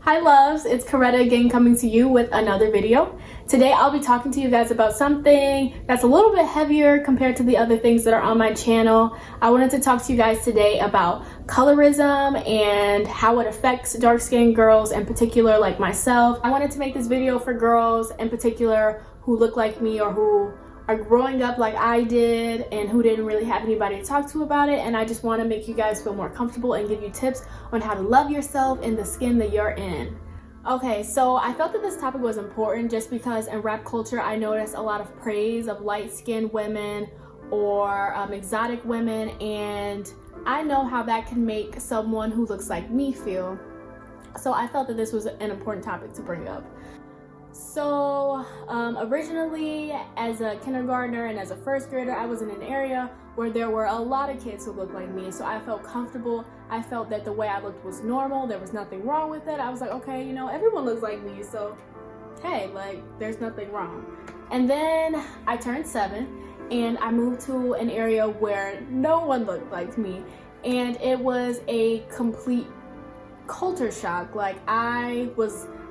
Hi loves, it's Coretta again coming to you with another video. Today I'll be talking to you guys about something that's a little bit heavier compared to the other things that are on my channel. I wanted to talk to you guys today about colorism and how it affects dark-skinned girls in particular, like myself. I wanted to make this video for girls in particular who look like me or who are growing up like I did and who didn't really have anybody to talk to about it, and I just want to make you guys feel more comfortable and give you tips on how to love yourself in the skin that you're in. Okay, so I felt that this topic was important just because in rap culture I noticed a lot of praise of light-skinned women or exotic women, and I know how that can make someone who looks like me feel. So I felt that this was an important topic to bring up. So originally as a kindergartner and as a first grader, I was in an area where there were a lot of kids who looked like me. So I felt comfortable. I felt that the way I looked was normal. There was nothing wrong with it. I was like, okay, you know, everyone looks like me. So, hey, like there's nothing wrong. And then I turned 7 and I moved to an area where no one looked like me. And it was a complete culture shock. Like I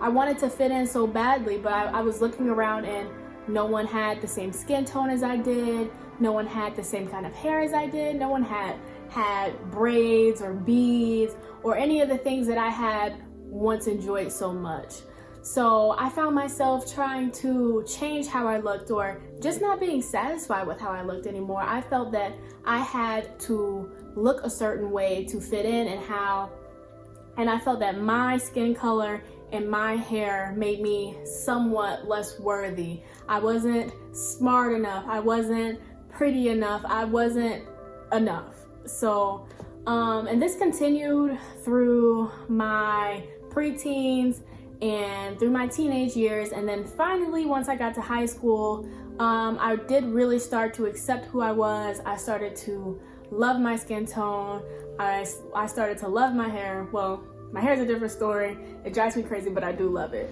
wanted to fit in so badly, but I was looking around and no one had the same skin tone as I did. No one had the same kind of hair as I did. No one had braids or beads or any of the things that I had once enjoyed so much. So I found myself trying to change how I looked or just not being satisfied with how I looked anymore. I felt that I had to look a certain way to fit in and I felt that my skin color and my hair made me somewhat less worthy. I wasn't smart enough. I wasn't pretty enough. I wasn't enough. So, and this continued through my preteens and through my teenage years. And then finally, once I got to high school, I did really start to accept who I was. I started to love my skin tone. I started to love my hair. Well, my hair is a different story. It drives me crazy, but I do love it.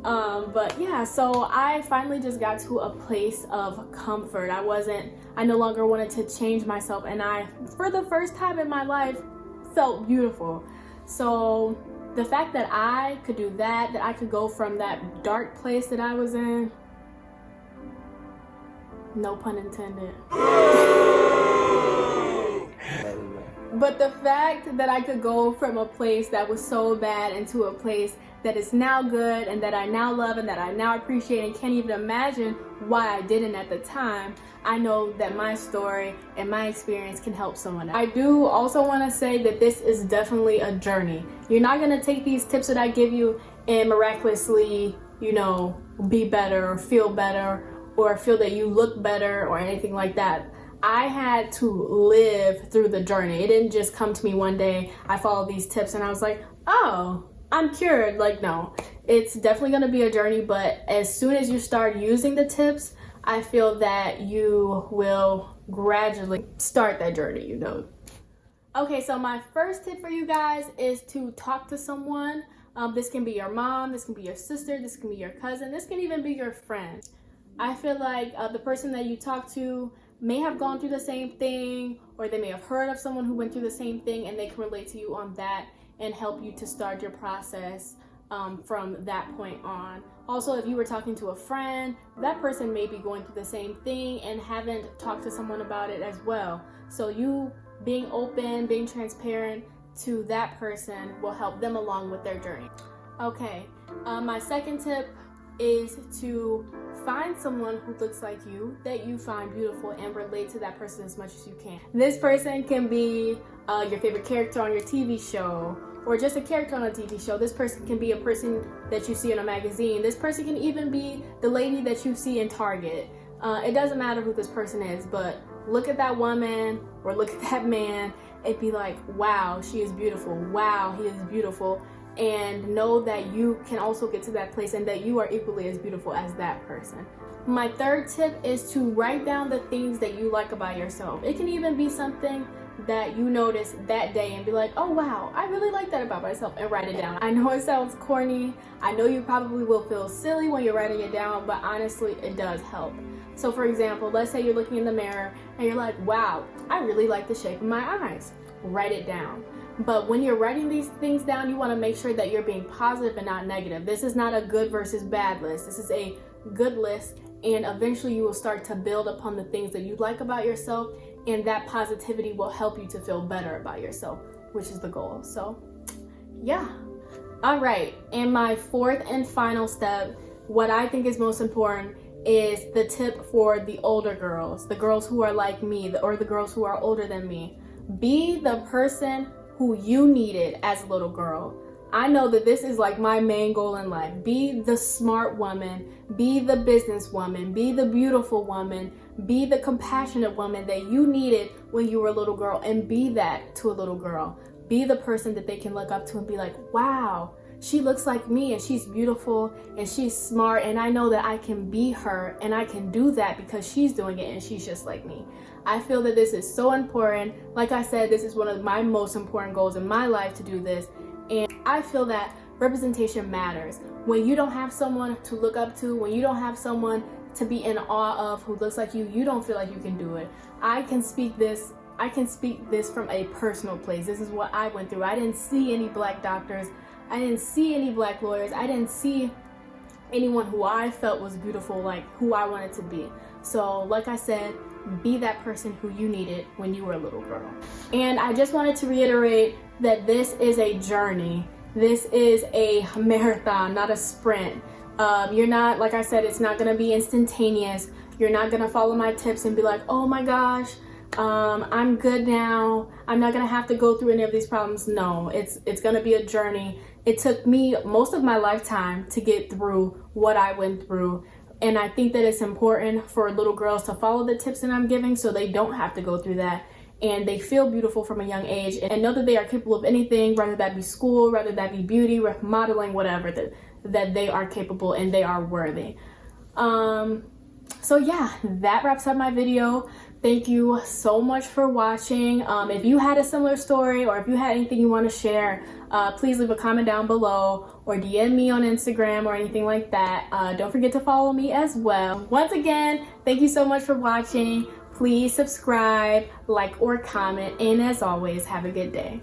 But yeah, so I finally just got to a place of comfort. I no longer wanted to change myself, and I, for the first time in my life, felt beautiful. So the fact that I could do that I could go from that dark place that I was in, no pun intended. But the fact that I could go from a place that was so bad into a place that is now good and that I now love and that I now appreciate and can't even imagine why I didn't at the time, I know that my story and my experience can help someone else. I do also want to say that this is definitely a journey. You're not going to take these tips that I give you and miraculously, you know, be better or feel that you look better or anything like that. I had to live through the journey. It didn't just come to me one day. I followed these tips and I was like, oh, I'm cured. Like, no, it's definitely going to be a journey. But as soon as you start using the tips, I feel that you will gradually start that journey, you know. Okay, so my first tip for you guys is to talk to someone. This can be your mom, this can be your sister, this can be your cousin, this can even be your friend. I feel like the person that you talk to may have gone through the same thing, or they may have heard of someone who went through the same thing and they can relate to you on that and help you to start your process from that point on. Also, if you were talking to a friend, that person may be going through the same thing and haven't talked to someone about it as well. So you being open, being transparent to that person will help them along with their journey. Okay, my second tip is to find someone who looks like you that you find beautiful and relate to that person as much as you can. This person can be your favorite character on your TV show or just a character on a TV show. This person can be a person that you see in a magazine. This person can even be the lady that you see in Target. It doesn't matter who this person is, but look at that woman or look at that man and be like, wow, she is beautiful. Wow, he is beautiful. And know that you can also get to that place and that you are equally as beautiful as that person. My third tip is to write down the things that you like about yourself. It can even be something that you notice that day and be like, oh wow, I really like that about myself, and write it down. I know it sounds corny. I know you probably will feel silly when you're writing it down, but honestly, it does help. So for example, let's say you're looking in the mirror and you're like, wow, I really like the shape of my eyes. Write it down. But when you're writing these things down, you want to make sure that you're being positive and not negative. This is not a good versus bad list. This is a good list, and eventually you will start to build upon the things that you like about yourself, and that positivity will help you to feel better about yourself, which is the goal. So yeah. All right, and my fourth and final step, what I think is most important, is the tip for the older girls, the girls who are like me, or the girls who are older than me. Be the person who you needed as a little girl. I know that this is like my main goal in life. Be the smart woman, be the business woman, be the beautiful woman, be the compassionate woman that you needed when you were a little girl, and be that to a little girl. Be the person that they can look up to and be like, wow, she looks like me, and she's beautiful, and she's smart, and I know that I can be her, and I can do that because she's doing it and she's just like me. I feel that this is so important. Like I said, this is one of my most important goals in my life, to do this. And I feel that representation matters. When you don't have someone to look up to, when you don't have someone to be in awe of who looks like you don't feel like you can do it. I can speak this from a personal place. This is what I went through. I didn't see any black doctors. I didn't see any black lawyers. I didn't see anyone who I felt was beautiful, like who I wanted to be. So like I said, be that person who you needed when you were a little girl. And I just wanted to reiterate that this is a journey. This is a marathon, not a sprint. You're not, like I said, it's not gonna be instantaneous. You're not gonna follow my tips and be like, oh my gosh, I'm good now. I'm not gonna have to go through any of these problems. No, it's gonna be a journey. It took me most of my lifetime to get through what I went through. And I think that it's important for little girls to follow the tips that I'm giving so they don't have to go through that. And they feel beautiful from a young age and know that they are capable of anything, whether that be school, whether that be beauty, modeling, whatever, that they are capable and they are worthy. So yeah, that wraps up my video. Thank you so much for watching. If you had a similar story, or if you had anything you want to share, please leave a comment down below or DM me on Instagram or anything like that. Don't forget to follow me as well. Once again, thank you so much for watching. Please subscribe, like, or comment, and as always, have a good day.